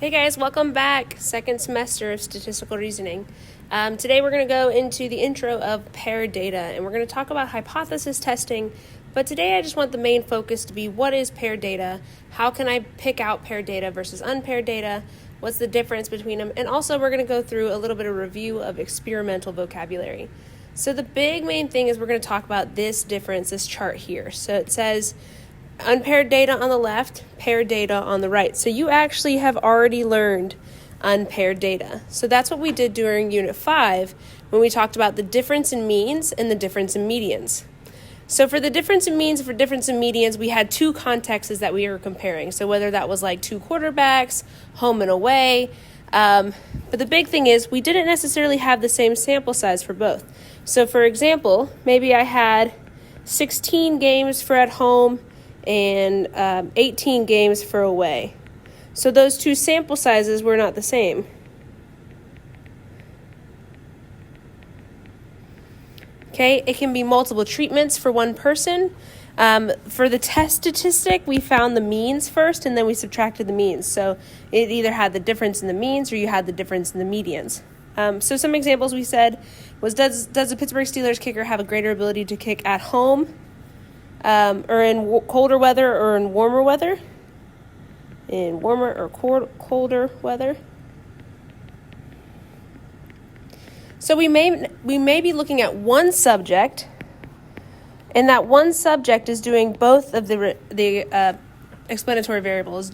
Hey guys, welcome back. Second semester of statistical reasoning. Today we're going to go into the intro of paired data, and we're going to talk about hypothesis testing. But today I just want the main focus to be what is paired data, how can I pick out paired data versus unpaired data, what's the difference between them, and also we're going to go through a little bit of review of experimental vocabulary. So the big main thing is we're going to talk about this difference, this chart here. So it says unpaired data on the left, paired data on the right. So you actually have already learned unpaired data. So that's what we did during Unit 5 when we talked about the difference in means and the difference in medians. So for the difference in means and for difference in medians, we had two contexts that we were comparing. So whether that was like two quarterbacks, home and away. But the big thing is we didn't necessarily have the same sample size for both. So for example, maybe I had 16 games for at home and 18 games for away. So those two sample sizes were not the same. Okay, it can be multiple treatments for one person. For the test statistic, we found the means first and then we subtracted the means. So it either had the difference in the means or you had the difference in the medians. So some examples we said was, does the Pittsburgh Steelers kicker have a greater ability to kick at home or in colder weather or in warmer weather? In warmer or colder weather. So we may be looking at one subject, and that one subject is doing both of the explanatory variables,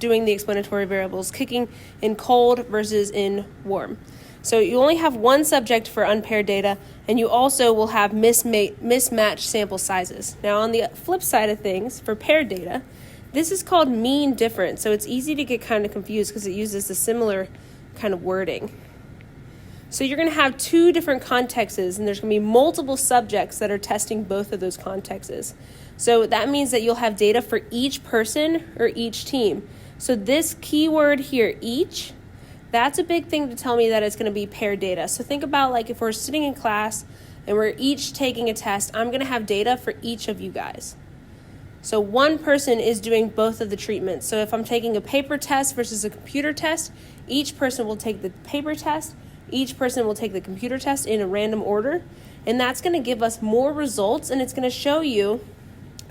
kicking in cold versus in warm. So you only have one subject for unpaired data, and you also will have mismatched sample sizes. Now on the flip side of things, for paired data, this is called mean difference. So it's easy to get kind of confused because it uses a similar kind of wording. So you're going to have two different contexts, and there's going to be multiple subjects that are testing both of those contexts. So that means that you'll have data for each person or each team. So this keyword here, each, that's a big thing to tell me that it's going to be paired data. So think about like if we're sitting in class and we're each taking a test, I'm going to have data for each of you guys. So one person is doing both of the treatments. So if I'm taking a paper test versus a computer test, each person will take the paper test, each person will take the computer test in a random order, and that's going to give us more results, and it's going to show you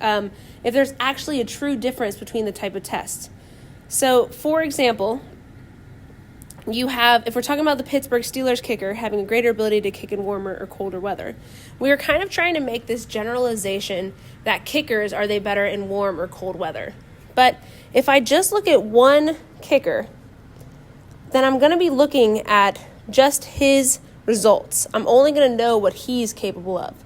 if there's actually a true difference between the type of tests. So for example, if we're talking about the Pittsburgh Steelers kicker having a greater ability to kick in warmer or colder weather, we are kind of trying to make this generalization that kickers, are they better in warm or cold weather? But if I just look at one kicker, then I'm going to be looking at just his results. I'm only going to know what he's capable of.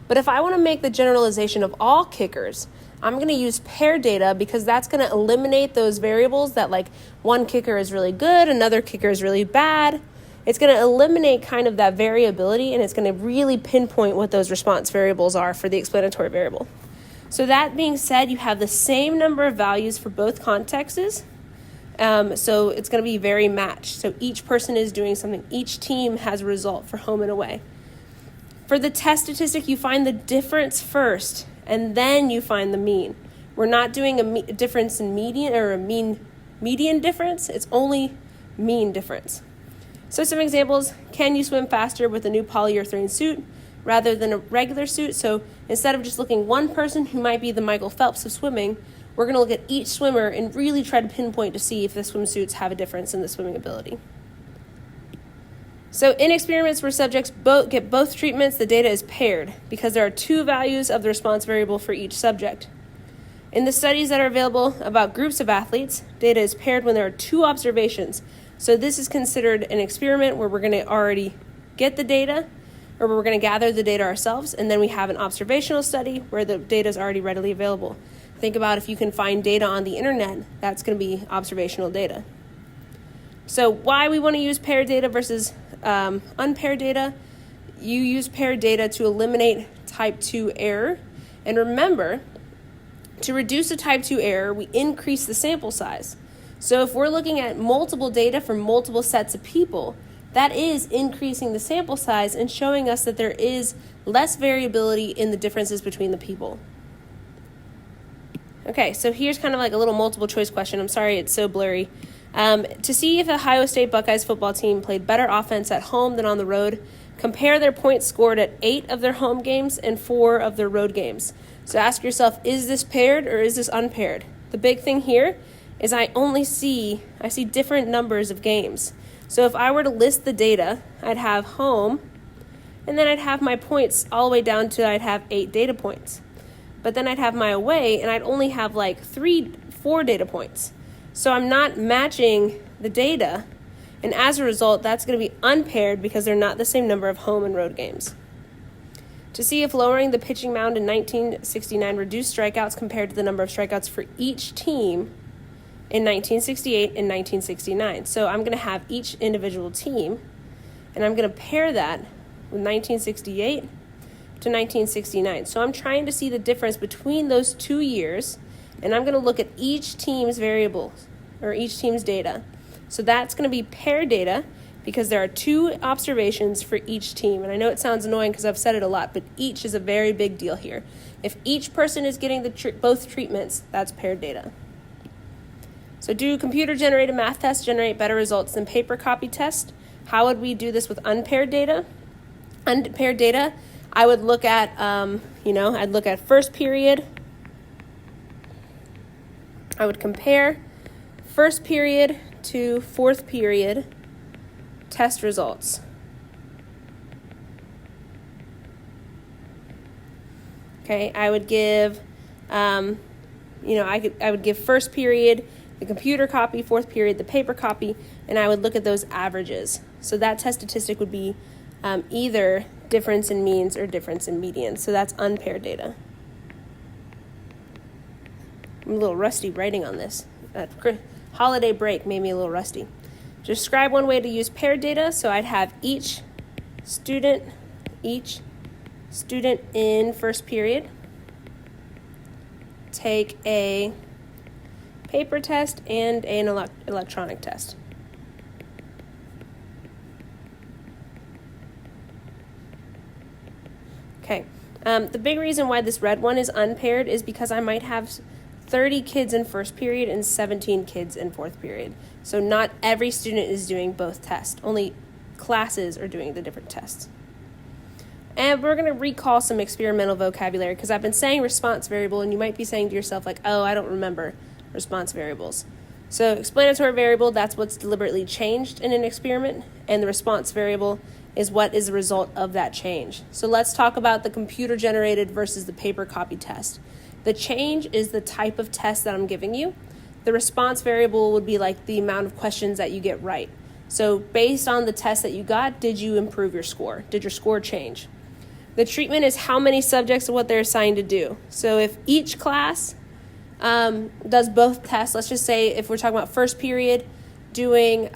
But if I want to make the generalization of all kickers, I'm going to use paired data because that's going to eliminate those variables that like one kicker is really good, another kicker is really bad. It's going to eliminate kind of that variability, and it's going to really pinpoint what those response variables are for the explanatory variable. So that being said, you have the same number of values for both contexts. So it's going to be very matched. So each person is doing something. Each team has a result for home and away. For the test statistic, you find the difference first, and then you find the mean. We're not doing a difference in median or a median difference. It's only mean difference. So some examples: can you swim faster with a new polyurethane suit rather than a regular suit? So instead of just looking one person who might be the Michael Phelps of swimming, we're going to look at each swimmer and really try to pinpoint to see if the swimsuits have a difference in the swimming ability. So in experiments where subjects get both treatments, the data is paired because there are two values of the response variable for each subject. In the studies that are available about groups of athletes, data is paired when there are two observations. So this is considered an experiment where we're going to already get the data, or we're going to gather the data ourselves, and then we have an observational study where the data is already readily available. Think about if you can find data on the internet, that's going to be observational data. So why we want to use paired data versus unpaired data? You use paired data to eliminate type 2 error. And remember, to reduce the type 2 error, we increase the sample size. So if we're looking at multiple data from multiple sets of people, that is increasing the sample size and showing us that there is less variability in the differences between the people. Okay, so here's kind of like a little multiple choice question. I'm sorry it's so blurry. To see if the Ohio State Buckeyes football team played better offense at home than on the road, compare their points scored at 8 of their home games and 4 of their road games. So ask yourself, is this paired or is this unpaired? The big thing here is I see different numbers of games. So if I were to list the data, I'd have home, and then I'd have my points all the way down to I'd have 8 data points. But then I'd have my away, and I'd only have like 4 data points. So I'm not matching the data, and as a result, that's going to be unpaired because they're not the same number of home and road games. To see if lowering the pitching mound in 1969 reduced strikeouts compared to the number of strikeouts for each team in 1968 and 1969. So I'm going to have each individual team, and I'm going to pair that with 1968 to 1969. So I'm trying to see the difference between those 2 years, and I'm going to look at each team's variables or each team's data. So that's going to be paired data because there are 2 observations for each team. And I know it sounds annoying because I've said it a lot, but each is a very big deal here. If each person is getting both treatments, that's paired data. So do computer-generated math tests generate better results than paper copy tests? How would we do this with unpaired data? Unpaired data, I would look at, I'd look at first period. I would compare first period to fourth period test results. Okay, I would give, I would give first period the computer copy, fourth period the paper copy, and I would look at those averages. So that test statistic would be either difference in means or difference in medians. So that's unpaired data. I'm a little rusty writing on this. Holiday break made me a little rusty. Describe one way to use paired data. So I'd have each student in first period take a paper test and an electronic test. Okay, the big reason why this red one is unpaired is because I might have 30 kids in first period and 17 kids in fourth period. So not every student is doing both tests. Only classes are doing the different tests. And we're going to recall some experimental vocabulary because I've been saying response variable, and you might be saying to yourself like, oh, I don't remember response variables. So explanatory variable, that's what's deliberately changed in an experiment, and the response variable is what is the result of that change. So let's talk about the computer-generated versus the paper copy test. The change is the type of test that I'm giving you. The response variable would be like the amount of questions that you get right. So based on the test that you got, did you improve your score? Did your score change? The treatment is how many subjects and what they're assigned to do. So if each class does both tests, let's just say if we're talking about first period doing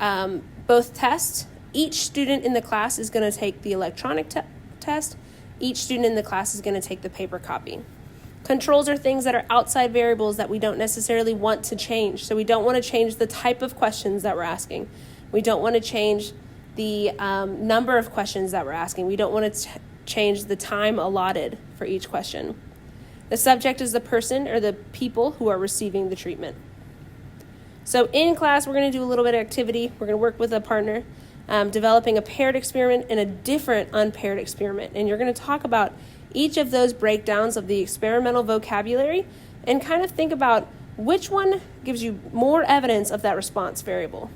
both tests, each student in the class is going to take the electronic test. Each student in the class is going to take the paper copy. Controls are things that are outside variables that we don't necessarily want to change. So we don't want to change the type of questions that we're asking. We don't want to change the number of questions that we're asking. We don't want to change the time allotted for each question. The subject is the person or the people who are receiving the treatment. So in class, we're going to do a little bit of activity. We're going to work with a partner, developing a paired experiment and a different unpaired experiment. And you're going to talk about each of those breakdowns of the experimental vocabulary and kind of think about which one gives you more evidence of that response variable.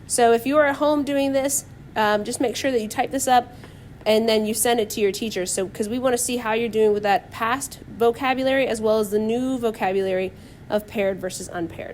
So if you are at home doing this, just make sure that you type this up and then you send it to your teacher. So because we want to see how you're doing with that past vocabulary as well as the new vocabulary of paired versus unpaired.